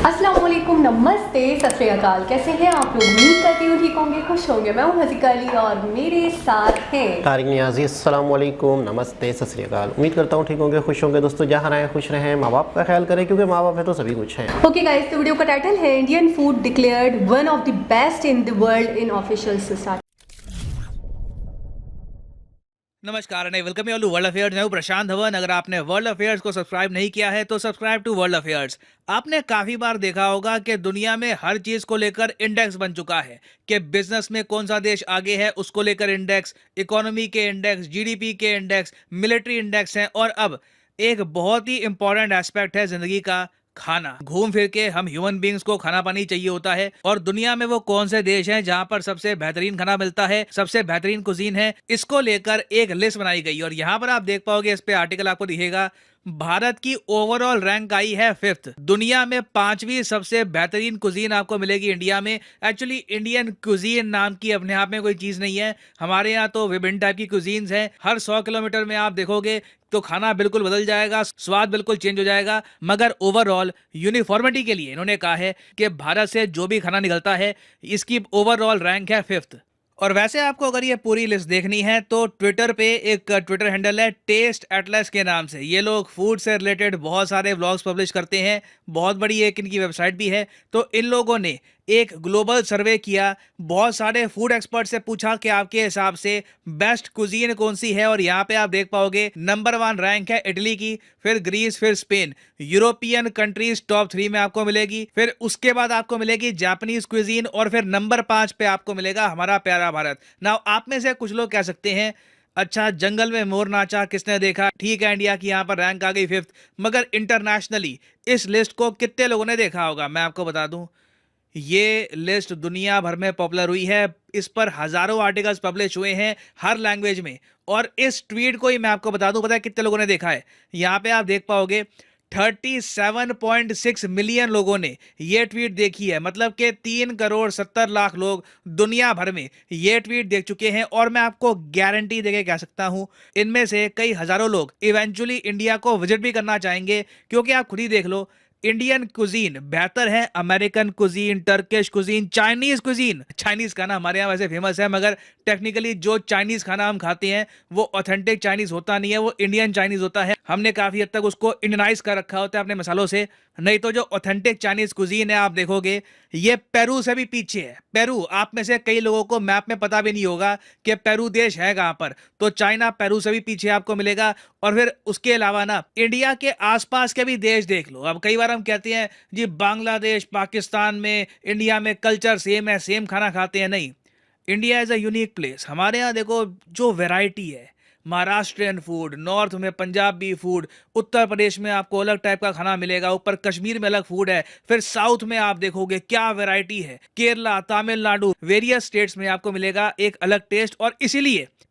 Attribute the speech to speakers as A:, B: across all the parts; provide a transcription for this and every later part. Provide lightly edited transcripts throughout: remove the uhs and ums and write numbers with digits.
A: अस्सलाम वालेकुम, नमस्ते, सत श्री अकाल। कैसे हैं आप लोग? उम्मीद करती हूँ ठीक होंगे, खुश होंगे। मैं हूँ हज़ीका अली और मेरे साथ हैं
B: तारिक नियाज़ी। अस्सलाम वालेकुम, नमस्ते, सत श्री अकाल। उम्मीद करता हूँ ठीक होंगे, खुश होंगे। दोस्तों जहाँ रहें खुश रहें, माँ बाप का ख्याल करें क्योंकि माँ बाप है तो सभी कुछ है।
A: ओके गाइस, तो वीडियो का टाइटल है Indian food declared one of the best in the world in official society.
C: नमस्कार and welcome you to world affairs. मैं हूं प्रशांत धवन। अगर आपने वर्ल्ड अफेयर्स को सब्सक्राइब नहीं किया है तो सब्सक्राइब टू वर्ल्ड अफेयर्स। आपने काफी बार देखा होगा कि दुनिया में हर चीज को लेकर इंडेक्स बन चुका है कि बिजनेस में कौन सा देश आगे है उसको लेकर इंडेक्स, इकोनॉमी के इंडेक्स, जीडीपी के इंडेक्स, मिलिट्री इंडेक्स हैं। और अब एक बहुत ही इंपॉर्टेंट एस्पेक्ट है जिंदगी का, खाना। घूम फिर के हम ह्यूमन बींग्स को खाना पानी चाहिए होता है और दुनिया में वो कौन से देश हैं जहां पर सबसे बेहतरीन खाना मिलता है, सबसे बेहतरीन कुजीन है, इसको लेकर एक लिस्ट बनाई गई। और यहाँ पर आप देख पाओगे, इस पे आर्टिकल आपको दिखेगा, भारत की ओवरऑल रैंक आई है 5th। दुनिया में 5वीं सबसे बेहतरीन कुजीन आपको मिलेगी इंडिया में। एक्चुअली इंडियन कुजीन नाम की अपने आप में कोई चीज नहीं है। हमारे यहाँ तो विभिन्न टाइप की कुजीन्स हैं। हर 100 किलोमीटर में आप देखोगे तो खाना बिल्कुल बदल जाएगा, स्वाद बिल्कुल चेंज हो जाएगा। मगर ओवरऑल यूनिफॉर्मिटी के लिए इन्होंने कहा है कि भारत से जो भी खाना निकलता है इसकी ओवरऑल रैंक है 5th। और वैसे आपको अगर ये पूरी लिस्ट देखनी है तो ट्विटर पे एक ट्विटर हैंडल है टेस्ट एटलस के नाम से। ये लोग फूड से रिलेटेड बहुत सारे व्लॉग्स पब्लिश करते हैं, बहुत बड़ी एक इनकी वेबसाइट भी है। तो इन लोगों ने एक ग्लोबल सर्वे किया, बहुत सारे फूड एक्सपर्ट से पूछा कि आपके हिसाब से बेस्ट कुजीन कौन सी है। और यहाँ पे आप देख पाओगे नंबर 1 रैंक है इटली की, फिर ग्रीस, फिर स्पेन। यूरोपियन कंट्रीज टॉप 3 में आपको मिलेगी, फिर उसके बाद आपको मिलेगी जापानीज कुजीन और फिर नंबर 5 पे आपको मिलेगा हमारा प्यारा भारत। नाउ आप में से कुछ लोग कह सकते हैं, अच्छा जंगल में मोर नाचा किसने देखा। ठीक है, इंडिया की यहाँ पर रैंक आ गई 5th, मगर इंटरनेशनली इस लिस्ट को कितने लोगों ने देखा होगा मैं आपको बता दूं। ये लिस्ट दुनिया भर में पॉपुलर हुई है, इस पर हजारों आर्टिकल्स पब्लिश हुए हैं हर लैंग्वेज में। और इस ट्वीट को ही मैं आपको बता दूं, पता है कितने लोगों ने देखा है? यहाँ पे आप देख पाओगे 37.6 मिलियन लोगों ने ये ट्वीट देखी है। मतलब कि 3,70,00,000 लोग दुनिया भर में ये ट्वीट देख चुके हैं। और मैं आपको गारंटी देके कह सकता हूं, इनमें से कई हजारों लोग इवेंचुअली इंडिया को विजिट भी करना चाहेंगे। क्योंकि आप खुद ही देख लो, इंडियन कुजीन बेहतर है American cuisine, Turkish cuisine, Chinese cuisine. Chinese खाना हमारे यहाँ वैसे फेमस है, मगर टेक्निकली जो चाइनीज खाना हम खाते हैं वो ऑथेंटिक चाइनीज होता नहीं है, वो इंडियन चाइनीज होता है। हमने काफी हद तक उसको इंडियनाइज कर रखा होता है अपने मसालों से। नहीं तो जो ऑथेंटिक चाइनीज कुजीन है आप देखोगे ये पेरू से भी पीछे है। पेरू, आप में से कई लोगों को मैप में पता भी नहीं होगा कि पेरू देश है कहां पर। तो चाइना पेरू से भी पीछे आपको मिलेगा। और फिर उसके अलावा ना, इंडिया के आसपास के भी देश देख लो। अब कई बार हम कहते हैं जी बांग्लादेश, पाकिस्तान में, इंडिया में कल्चर सेम है, सेम खाना खाते हैं। नहीं, India is a unique place. हमारे यहाँ देखो जो वैरायटी है, महाराष्ट्रियन फूड, नॉर्थ में पंजाबी फूड, उत्तर प्रदेश में आपको अलग टाइप का खाना मिलेगा, ऊपर कश्मीर में अलग फूड है, फिर साउथ में आप देखोगे क्या वैरायटी है, केरला, तमिलनाडु, वेरियस स्टेट्स में आपको मिलेगा एक अलग टेस्ट। और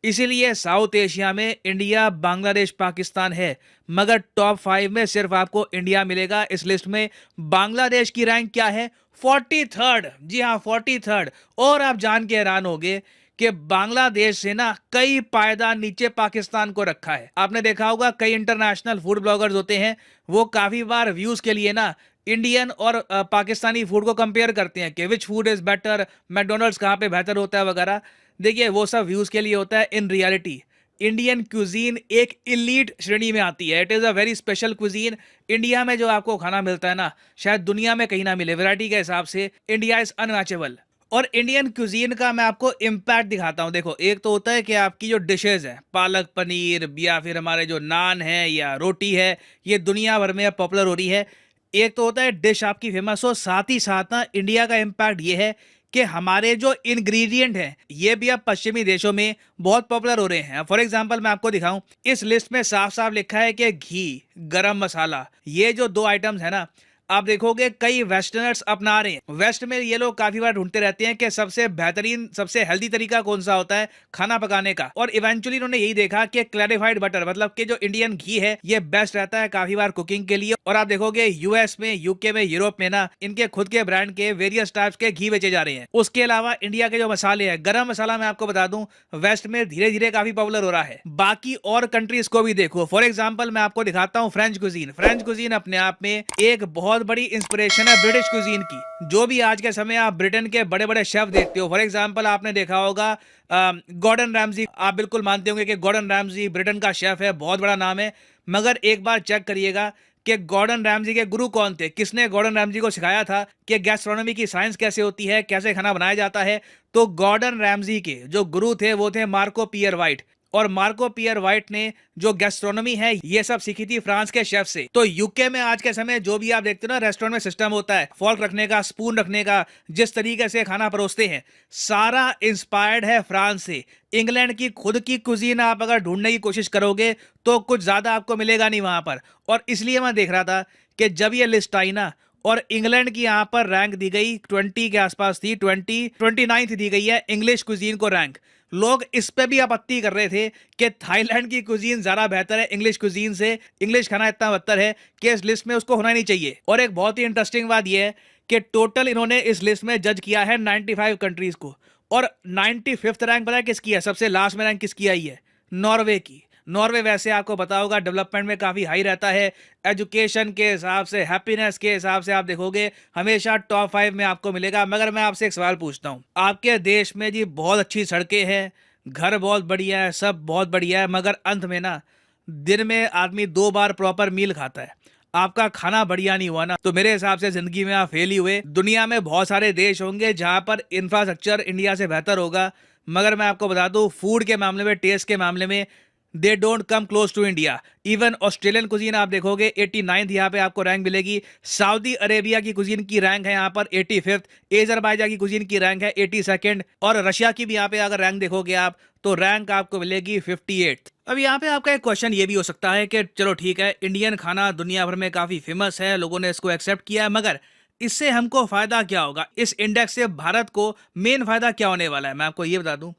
C: इसीलिए साउथ एशिया में इंडिया, बांग्लादेश, पाकिस्तान है, मगर टॉप 5 में सिर्फ आपको इंडिया मिलेगा इस लिस्ट में। बांग्लादेश की रैंक क्या है? 43rd। जी हाँ, 43rd। और आप जान के हैरान होगे कि बांग्लादेश से ना कई पायदान नीचे पाकिस्तान को रखा है। आपने देखा होगा कई इंटरनेशनल फूड ब्लॉगर्स होते हैं, वो काफी बार व्यूज के लिए ना इंडियन और पाकिस्तानी फूड को कंपेयर करते हैं कि which food is better, McDonald's कहाँ पे बेहतर होता है वगैरह। देखिए वो सब व्यूज के लिए होता है। इन रियलिटी इंडियन क्यूजीन एक इलीट श्रेणी में आती है। It is a very special cuisine. India में जो आपको खाना मिलता है ना, शायद दुनिया में कहीं ना मिले। वैरायटी के हिसाब से इंडिया इज अनमैचेबल। और इंडियन क्यूजीन का मैं आपको इम्पैक्ट दिखाता हूं। देखो, एक तो होता है कि आपकी जो डिशेज है, पालक पनीर या फिर हमारे जो नान है या रोटी है, ये दुनिया भर में पॉपुलर हो रही है। एक तो होता है डिश आपकी फेमस हो, साथ ही साथ ना इंडिया का इम्पैक्ट ये है कि हमारे जो इंग्रेडिएंट हैं ये भी अब पश्चिमी देशों में बहुत पॉपुलर हो रहे हैं। फॉर एग्जांपल मैं आपको दिखाऊं, इस लिस्ट में साफ साफ लिखा है कि घी, गरम मसाला, ये जो 2 आइटम्स है ना, आप देखोगे कई वेस्टर्नर्स अपना रहे हैं। वेस्ट में ये लोग काफी बार ढूंढते रहते हैं कि सबसे बेहतरीन, सबसे हेल्दी तरीका कौन सा होता है खाना पकाने का। और इवेंचुअली उन्होंने यही देखा कि क्लैरिफाइड बटर, मतलब कि जो इंडियन घी है, ये बेस्ट रहता है काफी बार कुकिंग के लिए। और आप देखोगे यूएस में, यूके में, यूरोप में ना इनके खुद के ब्रांड के वेरियस टाइप्स के घी बेचे जा रहे हैं। उसके अलावा इंडिया के जो मसाले हैं, गरम मसाला मैं आपको बता दूं वेस्ट में धीरे धीरे काफी पॉपुलर हो रहा है। बाकी और कंट्रीज को भी देखो। फॉर एग्जाम्पल मैं आपको दिखाता हूँ फ्रेंच कुजीन। फ्रेंच कुजीन अपने आप में एक बहुत बहुत बड़ी इंस्पिरेशन है ब्रिटिश कुजीन की। जो भी आज के समय आप ब्रिटेन के बड़े बड़े शेफ देखते हो, फॉर एग्जांपल आपने देखा होगा गॉर्डन रैमजी, आप बिल्कुल मानते होंगे कि गॉर्डन रैमजी ब्रिटेन का शेफ है, बहुत बड़ा नाम है। मगर एक बार चेक करिएगा कि गॉर्डन रैमजी के गुरु कौन थे, किसने गॉर्डन रैमजी को सिखाया था कि गैस्ट्रोनॉमी की साइंस कैसे होती है, कैसे खाना बनाया जाता है। तो गॉर्डन रैमजी के जो गुरु थे वो थे मार्को पियर वाइट, और मार्को पियर वाइट ने जो गैस्ट्रोनॉमी है ये सब सीखी थी फ्रांस के शेफ से। तो यूके में आज के समय जो भी आप देखते हो ना रेस्टोरेंट में सिस्टम होता है फॉर्क रखने का, स्पून रखने का, जिस तरीके से खाना परोसते हैं, सारा इंस्पायर्ड है फ्रांस से। इंग्लैंड की खुद की कुजीन आप अगर ढूंढने की कोशिश करोगे तो कुछ ज्यादा आपको मिलेगा नहीं वहां पर। और इसलिए मैं देख रहा था कि जब ये लिस्ट आई ना और इंग्लैंड की यहाँ पर रैंक दी गई 20 के आसपास थी, 29 दी गई है इंग्लिश कुजीन को रैंक। लोग इस पे भी आपत्ति कर रहे थे कि थाईलैंड की कुजीन ज्यादा बेहतर है इंग्लिश कुजीन से, इंग्लिश खाना इतना बेहतर है कि इस लिस्ट में उसको होना नहीं चाहिए। और एक बहुत ही इंटरेस्टिंग बात यह है कि टोटल इन्होंने इस लिस्ट में जज किया है 95 कंट्रीज को, और 95th रैंक पता है किसकी है? सबसे लास्ट में रैंक किसकी आई है? नॉर्वे की। नॉर्वे वैसे आपको पता होगा डेवलपमेंट में काफ़ी हाई रहता है, एजुकेशन के हिसाब से, हैप्पीनेस के हिसाब से आप देखोगे हमेशा टॉप 5 में आपको मिलेगा। मगर मैं आपसे एक सवाल पूछता हूँ, आपके देश में जी बहुत अच्छी सड़कें हैं, घर बहुत बढ़िया है, सब बहुत बढ़िया है, मगर अंत में ना दिन में आदमी 2 बार प्रॉपर मील खाता है, आपका खाना बढ़िया नहीं हुआ ना, तो मेरे हिसाब से जिंदगी में आप फेल ही हुए। दुनिया में बहुत सारे देश होंगे जहां पर इंफ्रास्ट्रक्चर इंडिया से बेहतर होगा, मगर मैं आपको बता दूं फूड के मामले में, टेस्ट के मामले में they don't come close to India. Even Australian cuisine आप देखोगे 89th यहाँ पे आपको रैंक मिलेगी। सऊदी अरेबिया की कुजीन की रैंक है यहाँ पर 85th, अजरबैजान की कुजीन की रैंक है 82nd, और रशिया की भी यहाँ पे अगर रैंक देखोगे आप तो रैंक आपको मिलेगी 58th। अब यहाँ पे आपका एक क्वेश्चन ये भी हो सकता है कि चलो ठीक है, इंडियन खाना दुनिया भर में काफी फेमस है, लोगों ने इसको एक्सेप्ट किया है, मगर इससे हमको फायदा क्या होगा? इस इंडेक्स से भारत को मेन फायदा क्या होने वाला है? मैं आपको ये बता दूं,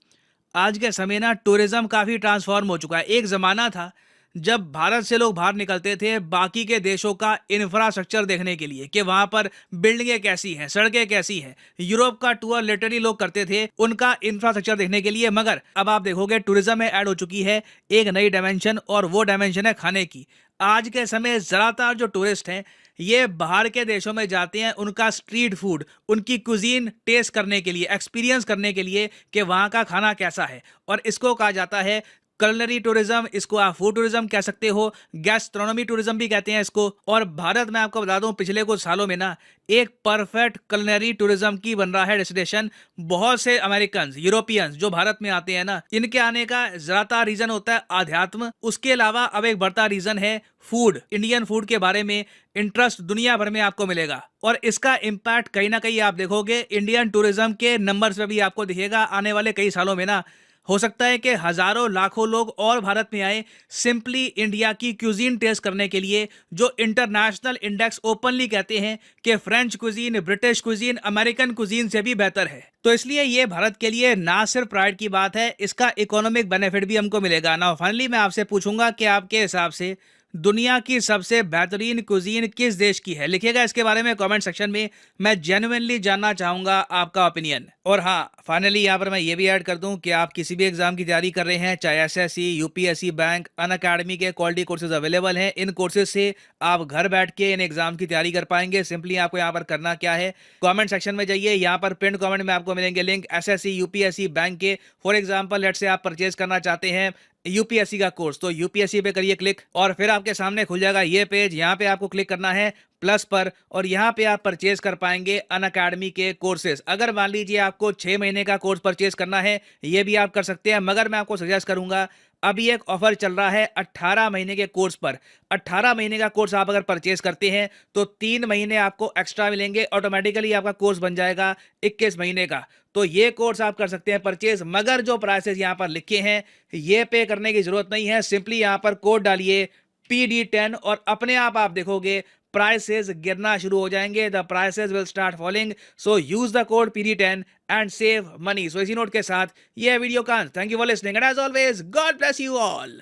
C: आज के समय ना टूरिज्म काफी ट्रांसफॉर्म हो चुका है। एक जमाना था जब भारत से लोग बाहर निकलते थे बाकी के देशों का इंफ्रास्ट्रक्चर देखने के लिए कि वहां पर बिल्डिंगें कैसी हैं, सड़कें कैसी हैं। यूरोप का टूर लिटरली लोग करते थे उनका इंफ्रास्ट्रक्चर देखने के लिए। मगर अब आप देखोगे टूरिज्म में ऐड हो चुकी है एक नई डायमेंशन, और वो डायमेंशन है खाने की। आज के समय ज्यादातर जो टूरिस्ट हैं ये बाहर के देशों में जाते हैं उनका स्ट्रीट फूड, उनकी कुजीन टेस्ट करने के लिए, एक्सपीरियंस करने के लिए कि वहाँ का खाना कैसा है। और इसको कहा जाता है कलनरी टूरिज्म, इसको आप फूड टूरिज्म कह सकते हो, गैस्ट्रोनॉमी टूरिज्म भी कहते हैं इसको। और भारत में आपको बता दूं पिछले कुछ सालों में ना एक परफेक्ट कलनरी टूरिज्म की बन रहा है डेस्टिनेशन। बहुत से अमेरिकन, यूरोपियंस जो भारत में आते हैं ना, इनके आने का ज्यादा रीजन होता है आध्यात्म। उसके अलावा अब एक बढ़ता रीजन है फूड। इंडियन फूड के बारे में इंटरेस्ट दुनिया भर में आपको मिलेगा, और इसका इम्पैक्ट कहीं ना कहीं आप देखोगे इंडियन टूरिज्म के नंबर्स पे भी आपको दिखेगा आने वाले कई सालों में ना। हो सकता है कि हजारों लाखों लोग और भारत में आए सिंपली इंडिया की क्यूजीन टेस्ट करने के लिए, जो इंटरनेशनल इंडेक्स ओपनली कहते हैं कि French cuisine, British cuisine, American cuisine से भी बेहतर है। तो इसलिए ये भारत के लिए ना सिर्फ प्राइड की बात है, इसका इकोनॉमिक बेनिफिट भी हमको मिलेगा ना। फाइनली मैं आपसे पूछूंगा कि आपके हिसाब से दुनिया की सबसे बेहतरीन कुजीन किस देश की है? लिखिएगा इसके बारे में कमेंट सेक्शन में, मैं जेन्युइनली जानना चाहूंगा आपका ओपिनियन। और हाँ, फाइनली यहाँ पर मैं ये भी ऐड कर दूं कि आप किसी भी एग्जाम की तैयारी कर रहे हैं, चाहे एसएससी, यूपीएससी, बैंक, अनअकैडमी के क्वालिटी कोर्सेज अवेलेबल हैं। इन कोर्सेज से आप घर बैठ के इन एग्जाम की तैयारी कर पाएंगे। सिंपली आपको यहाँ पर करना क्या है, कमेंट सेक्शन में जाइए, यहाँ पर पिन कमेंट में आपको मिलेंगे लिंक एसएससी, यूपीएससी, बैंक के। फॉर एग्जाम्पल लेट से आप परचेज करना चाहते हैं यूपीएससी का कोर्स, तो यूपीएससी पे करिए क्लिक, और फिर आपके सामने खुल जाएगा ये पेज। यहाँ पे आपको क्लिक करना है प्लस पर, और यहाँ पे आप परचेज कर पाएंगे अनअकैडमी के कोर्सेज। अगर मान लीजिए आपको 6 महीने का कोर्स परचेज करना है, ये भी आप कर सकते हैं, मगर मैं आपको सजेस्ट करूंगा अभी एक ऑफर चल रहा है 18 महीने के कोर्स पर। 18 महीने का कोर्स आप अगर परचेज करते हैं तो 3 महीने आपको एक्स्ट्रा मिलेंगे, ऑटोमेटिकली आपका कोर्स बन जाएगा 21 महीने का। तो ये कोर्स आप कर सकते हैं परचेज, मगर जो प्राइसेस यहाँ पर लिखे हैं ये पे करने की जरूरत नहीं है। सिंपली यहाँ पर कोड डालिए PD10 और अपने आप देखोगे प्राइसेस गिरना शुरू हो जाएंगे। The prices will start falling, so use the code PD10 and save money. So इसी नोट के साथ ये वीडियो का thank you for listening and as always God bless you all.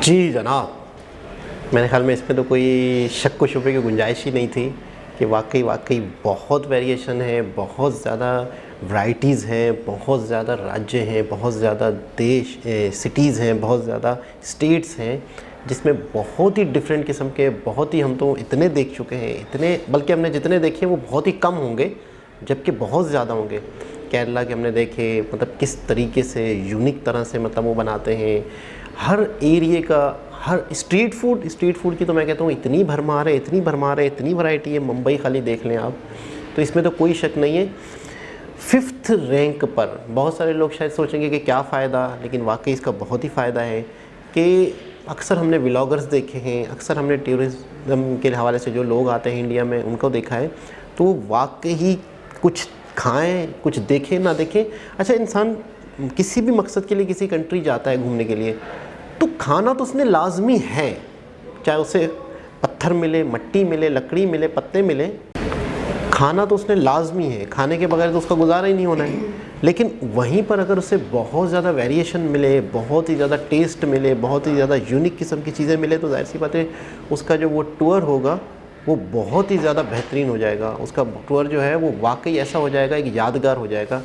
B: जी जनाब, मेरे ख्याल में इसमें तो कोई शक व शुबे की गुंजाइश ही नहीं थी कि वाकई बहुत वेरिएशन है, बहुत ज़्यादा वैराइटीज़ हैं, बहुत ज़्यादा राज्य हैं, बहुत ज़्यादा देश सिटीज़ हैं, बहुत ज़्यादा स्टेट्स हैं। जिसमें बहुत ही डिफरेंट किस्म के, बहुत ही, हम तो इतने देख चुके हैं, इतने, बल्कि हमने जितने देखे वो बहुत ही कम होंगे, जबकि बहुत ज़्यादा होंगे। केरला के हमने देखे, मतलब किस तरीके से यूनिक तरह से मतलब वो बनाते हैं। हर एरिए का, हर स्ट्रीट फूड की तो मैं कहता हूँ इतनी भरमार है, इतनी वैरायटी है। मुंबई खाली देख लें आप, तो इसमें तो कोई शक नहीं है। 5th रैंक पर, बहुत सारे लोग शायद सोचेंगे कि क्या फ़ायदा, लेकिन वाकई इसका बहुत ही फ़ायदा है कि अक्सर हमने व्लॉगर्स देखे हैं, अक्सर हमने टूरिज़्म के हवाले से जो लोग आते हैं इंडिया में उनको देखा है, तो वाकई कुछ खाएं, कुछ देखें ना देखें। अच्छा, इंसान किसी भी मकसद के लिए किसी कंट्री जाता है घूमने के लिए, तो खाना तो उसने लाजमी है, चाहे उसे पत्थर मिले, मट्टी मिले, लकड़ी मिले, पत्ते मिले, खाना तो उसने लाजमी है। खाने के बगैर तो उसका गुजारा ही नहीं होना है। लेकिन वहीं पर अगर उसे बहुत ज़्यादा वेरिएशन मिले, बहुत ही ज़्यादा टेस्ट मिले, बहुत ही ज़्यादा यूनिक किस्म की चीज़ें मिले, तो जाहिर सी बात है उसका जो वो टूर होगा वो बहुत ही ज़्यादा बेहतरीन हो जाएगा। उसका टूर जो है वो वाकई ऐसा हो जाएगा, एक यादगार हो जाएगा।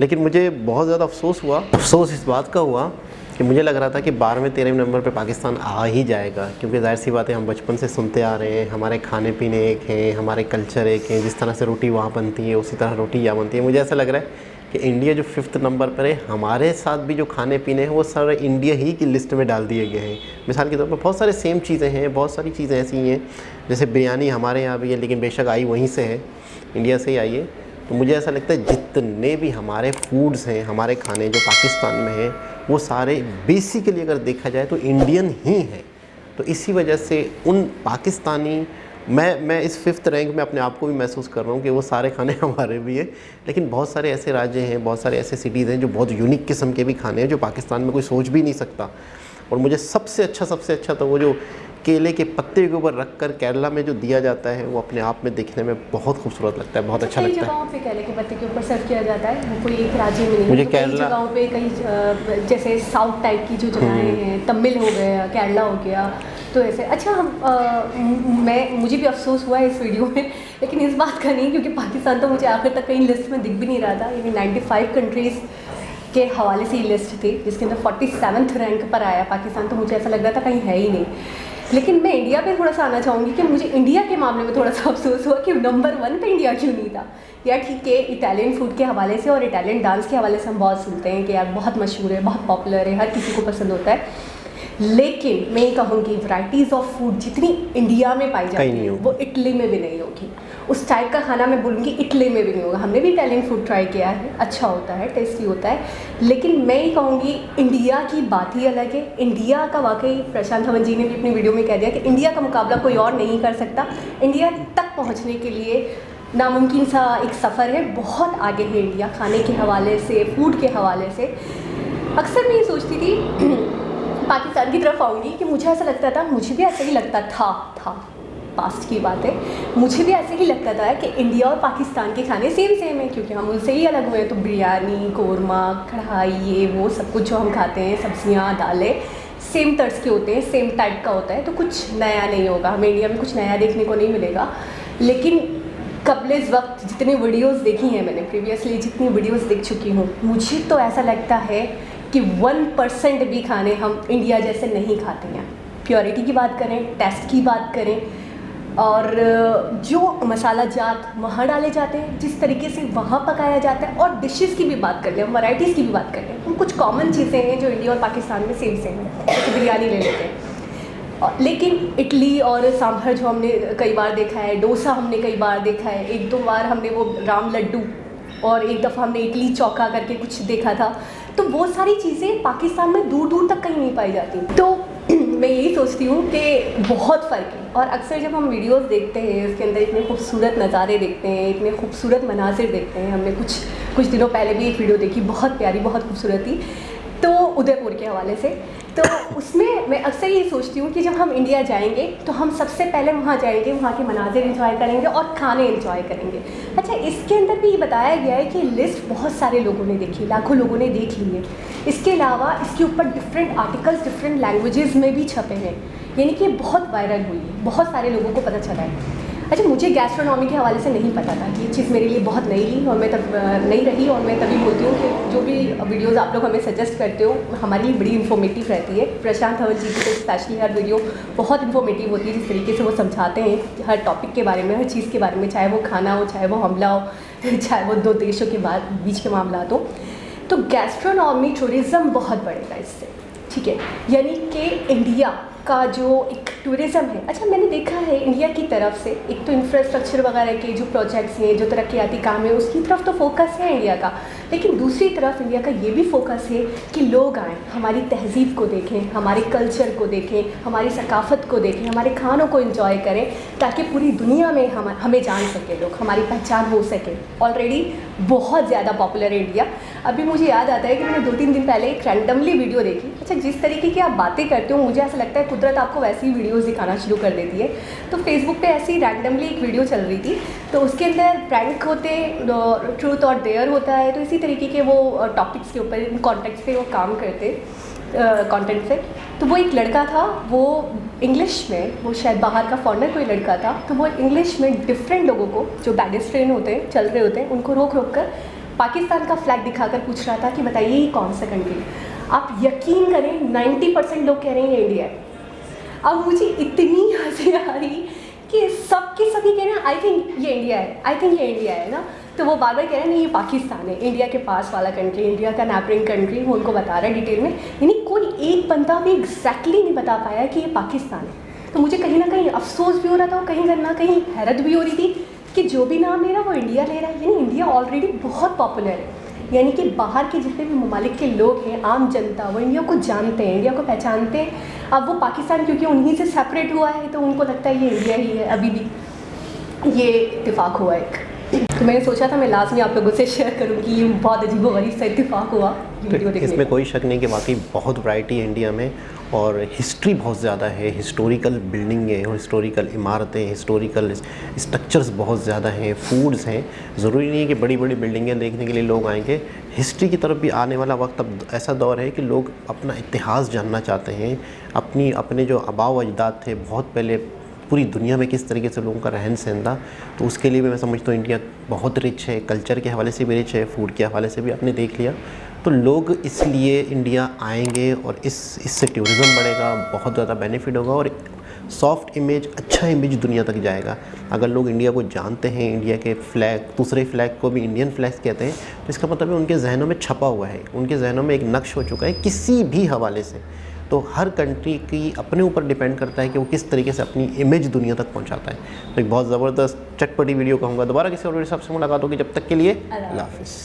B: लेकिन मुझे बहुत ज़्यादा अफसोस इस बात का हुआ कि मुझे लग रहा था कि 12वें-13वें नंबर पे पाकिस्तान आ ही जाएगा, क्योंकि ज़ाहिर सी बात है हम बचपन से सुनते आ रहे हैं, हमारे खाने पीने एक हैं, हमारे कल्चर एक हैं, जिस तरह से रोटी वहाँ बनती है उसी तरह रोटी यहाँ बनती है। मुझे ऐसा लग रहा है कि इंडिया जो 5th नंबर पर है, हमारे साथ भी जो खाने पीने हैं वो सारे इंडिया ही की लिस्ट में डाल दिए गए हैं। मिसाल के तौर पर बहुत सारे सेम चीज़ें हैं, बहुत सारी चीज़ें ऐसी हैं, जैसे बिरयानी हमारे यहाँ भी है, लेकिन बेशक आई वहीं से है, इंडिया से ही आई है। तो मुझे ऐसा लगता है जितने भी हमारे फूड्स हैं, हमारे खाने जो पाकिस्तान में हैं, वो सारे बेसिकली अगर देखा जाए तो इंडियन ही हैं। तो इसी वजह से उन पाकिस्तानी, मैं इस 5th रैंक में अपने आप को भी महसूस कर रहा हूँ कि वो सारे खाने हमारे भी हैं, लेकिन बहुत सारे ऐसे राज्य हैं, बहुत सारे ऐसे सिटीज़ हैं जो बहुत यूनिक किस्म के भी खाने हैं जो पाकिस्तान में कोई सोच भी नहीं सकता। और मुझे सबसे अच्छा तो वो जो केले के पत्ते के ऊपर रखकर केरला में जो दिया जाता है, वो अपने आप में देखने में बहुत खूबसूरत लगता है, बहुत अच्छा लगता है।
A: जगहों पे केले के पत्ते के ऊपर सर्व किया जाता है, वो कोई एक राज्य में नहीं।
B: मुझे
A: तो
B: केरला,
A: कई जगहों पे, कई जैसे साउथ टाइप की जो जगहें हैं, तमिल हो गया, केरला हो गया, तो ऐसे। अच्छा, मुझे भी अफसोस हुआ है इस वीडियो में, लेकिन इस बात का नहीं, क्योंकि पाकिस्तान तो मुझे आखिर तक कहीं लिस्ट में दिख भी नहीं रहा था। यानी 95 कंट्रीज़ के हवाले से ये लिस्ट थी, जिसके अंदर 47th रैंक पर आया पाकिस्तान, तो मुझे ऐसा लग रहा था कहीं है ही नहीं। लेकिन मैं इंडिया पे थोड़ा सा आना चाहूँगी कि मुझे इंडिया के मामले में थोड़ा सा अफसोस हुआ कि नंबर 1 पे इंडिया क्यों नहीं था। यार ठीक है, इटालियन फूड के हवाले से और इटालियन डांस के हवाले से हम बहुत सुनते हैं कि यार बहुत मशहूर है, बहुत पॉपुलर है, हर किसी को पसंद होता है। लेकिन मैं ये कहूँगी वैराइटीज़ ऑफ फूड जितनी इंडिया में पाई जाती है वो इटली में भी नहीं होगी। उस टाइप का खाना मैं बोलूँगी इटली में भी नहीं होगा। हमने भी इटालियन फूड ट्राई किया है, अच्छा होता है, टेस्टी होता है, लेकिन मैं ये कहूँगी इंडिया की बात ही अलग है। इंडिया का वाकई, प्रशांत धवन जी ने भी अपनी वीडियो में कह दिया कि इंडिया का मुकाबला कोई और नहीं कर सकता। इंडिया तक पहुँचने के लिए नामुमकिन सा एक सफ़र है, बहुत आगे है इंडिया खाने के हवाले से, फूड के हवाले से। अक्सर मैं ये सोचती थी पाकिस्तान की तरफ आऊँगी कि मुझे ऐसा लगता था, मुझे भी ऐसा ही लगता था, पास्ट की बात है, मुझे भी ऐसे ही लगता था कि इंडिया और पाकिस्तान के खाने सेम है, क्योंकि हम उनसे ही अलग हुए हैं। तो बिरयानी, कोरमा, कढ़ाई, ये वो सब कुछ जो हम खाते हैं, सब्जियां, दालें, सेम तर्ज के होते हैं, सेम टाइप का होता है, तो कुछ नया नहीं होगा, हमें इंडिया में कुछ नया देखने को नहीं मिलेगा। लेकिन कबले इस वक्त जितनी वीडियोज़ देखी हैं मैंने, प्रीवियसली जितनी वीडियोज़ देख चुकी हूँ, मुझे तो ऐसा लगता है कि 1% भी खाने हम इंडिया जैसे नहीं खाते हैं। प्योरिटी की बात करें, टेस्ट की बात करें, और जो मसाला जात वहाँ डाले जाते हैं, जिस तरीके से वहाँ पकाया जाता है, और डिशेस की भी बात कर लें, वैराइटीज़ की भी बात कर लें, हम कुछ कॉमन चीज़ें हैं जो इंडिया और पाकिस्तान में सेम हैं। जैसे बिरयानी ले लेते हैं, लेकिन इडली और सांभर जो हमने कई बार देखा है, डोसा हमने कई बार देखा है, 1-2 बार हमने वो राम लड्डू, और एक दफ़ा हमने इडली चौका करके कुछ देखा था, तो वो सारी चीज़ें पाकिस्तान में दूर दूर तक कहीं नहीं पाई जाती। तो मैं यही सोचती हूँ कि बहुत फ़र्क है। और अक्सर जब हम वीडियोस देखते हैं, उसके अंदर इतने खूबसूरत नज़ारे देखते हैं, इतने खूबसूरत मनाजिर देखते हैं। हमने कुछ दिनों पहले भी एक वीडियो देखी, बहुत प्यारी, बहुत खूबसूरत थी, तो उदयपुर के हवाले से। तो उसमें मैं अक्सर ये सोचती हूँ कि जब हम इंडिया जाएंगे तो हम सबसे पहले वहाँ जाएंगे, वहाँ के मनाजिर एंजॉय करेंगे और खाने एंजॉय करेंगे। अच्छा, इसके अंदर भी ये बताया गया है कि लिस्ट बहुत सारे लोगों ने देखी, लाखों लोगों ने देख ली है। इसके अलावा इसके ऊपर डिफरेंट आर्टिकल्स डिफरेंट लैंग्वेजेस में भी छपे हैं, यानी कि बहुत वायरल हुई है, बहुत सारे लोगों को पता चला है। अच्छा, मुझे गैस्ट्रोनॉमी के हवाले से नहीं पता था, ये चीज़ मेरे लिए बहुत नई थी और मैं तब नई रही, और मैं तभी बोलती हूँ कि जो भी वीडियोज़ आप लोग हमें सजेस्ट करते हो हमारे लिए बड़ी इन्फॉर्मेटिव रहती है। प्रशांत हवल जी की तो स्पेशली हर वीडियो बहुत इन्फॉर्मेटिव होती है, जिस तरीके से वो समझाते हैं हर टॉपिक के बारे में, हर चीज़ के बारे में, चाहे वो खाना हो, चाहे वो हमला हो, चाहे वो 2 देशों के बीच के मामला हो। तो गैस्ट्रोनॉमी टूरिज़्म बहुत बढ़ेगा इससे, ठीक है, यानी कि इंडिया का जो एक टूरिज़्म है। अच्छा, मैंने देखा है इंडिया की तरफ से एक तो इंफ्रास्ट्रक्चर वगैरह के जो प्रोजेक्ट्स हैं, जो तरक्याती काम है, उसकी तरफ तो फोकस है इंडिया का, लेकिन दूसरी तरफ इंडिया का ये भी फोकस है कि लोग आएँ, हमारी तहज़ीब को देखें, हमारे कल्चर को देखें, हमारी सकाफ़त को देखें, हमारे खानों को एंजॉय करें, ताकि पूरी दुनिया में हमें जान सके लोग, हमारी पहचान हो सके। ऑलरेडी बहुत ज़्यादा पॉपुलर है इंडिया। अभी मुझे याद आता है कि मैंने 2-3 दिन पहले एक रैंडमली वीडियो देखी। अच्छा, जिस तरीके की आप बातें करते हो, मुझे ऐसा लगता है कुदरत आपको वैसी वीडियोस दिखाना शुरू कर देती है। तो फेसबुक पे ऐसी रैंडमली एक वीडियो चल रही थी, तो उसके अंदर प्रैंक होते, ट्रूथ और डेयर होता है, तो इसी तरीके के वो टॉपिक्स के ऊपर, इन कॉन्टेक्स्ट पे वो काम करते कंटेंट पे। तो वो एक लड़का था, वो इंग्लिश में, वो शायद बाहर का फॉरेनर कोई लड़का था, तो वो इंग्लिश में डिफरेंट लोगों को जो पेडेस्ट्रियन होते हैं, चल रहे होते हैं, उनको रोक रोक कर पाकिस्तान का फ्लैग दिखाकर पूछ रहा था कि बताइए ये कौन सा कंट्री। आप यकीन करें 90% लोग कह रहे हैं ये इंडिया है। अब मुझे इतनी हंसी आ रही कि सबके सभी कह रहे हैं आई थिंक ये इंडिया है, आई थिंक ये इंडिया है ना। तो वो बार बार कह रहे हैं नहीं ये पाकिस्तान है, इंडिया के पास वाला कंट्री, इंडिया का नेबरिंग कंट्री, वो उनको बता रहा है डिटेल में। यानी कोई एक बंदा भी एग्जैक्टली नहीं बता पाया कि ये पाकिस्तान है। तो मुझे कहीं ना कहीं अफसोस भी हो रहा था और कहीं ना कहीं हैरत भी हो रही थी कि जो भी नाम ले रहा है वो इंडिया ले रहा है। यानी इंडिया ऑलरेडी बहुत पॉपुलर है, यानी कि बाहर के जितने भी ममालिक के लोग हैं, आम जनता, वो इंडिया को जानते हैं, इंडिया को पहचानते हैं। अब वो पाकिस्तान क्योंकि उन्हीं से सेपरेट हुआ है तो उनको लगता है ये इंडिया ही है। अभी भी ये इत्तेफाक हुआ एक, तो मैंने सोचा था मैं लास्ट में आप लोगों से शेयर करूँ कि ये बहुत अजीबोगरीब सा इत्तेफाक हुआ वीडियो देखने।
B: इसमें कोई शक नहीं कि वाकई बहुत वैरायटी है इंडिया में, और हिस्ट्री बहुत ज़्यादा है, हिस्टोरिकल बिल्डिंगें, हिस्टोरिकल इमारतें, हिस्टोरिकल स्ट्रक्चर्स बहुत ज़्यादा हैं, फूड्स हैं। ज़रूरी नहीं है कि बड़ी बड़ी बिल्डिंगें देखने के लिए लोग आएंगे। हिस्ट्री की तरफ भी आने वाला वक्त अब ऐसा दौर है कि लोग अपना इतिहास जानना चाहते हैं, अपने जो आबाओ अजदाद थे बहुत पहले, पूरी दुनिया में किस तरीके से लोगों का रहन सहन था। तो उसके लिए भी मैं समझता हूँ इंडिया बहुत रिच है, कल्चर के हवाले से भी रिच है, फूड के हवाले से भी आपने देख लिया। तो लोग इसलिए इंडिया आएंगे और इससे टूरिज़्म बढ़ेगा, बहुत ज़्यादा बेनिफिट होगा और सॉफ्ट इमेज, अच्छा इमेज दुनिया तक जाएगा। अगर लोग इंडिया को जानते हैं, इंडिया के फ्लैग, दूसरे फ्लैग को भी इंडियन फ्लैग कहते हैं, तो इसका मतलब है उनके जहनों में छपा हुआ है, उनके जहनों में एक नक्श हो चुका है किसी भी हवाले से। तो हर कंट्री की अपने ऊपर डिपेंड करता है कि वो किस तरीके से अपनी इमेज दुनिया तक पहुंचाता है। तो एक बहुत ज़बरदस्त चटपटी वीडियो कहूँगा। दोबारा किसी और वीडियो से आपसे मुलाकात होगी, जब तक के लिए अल्लाह हाफ़िज़।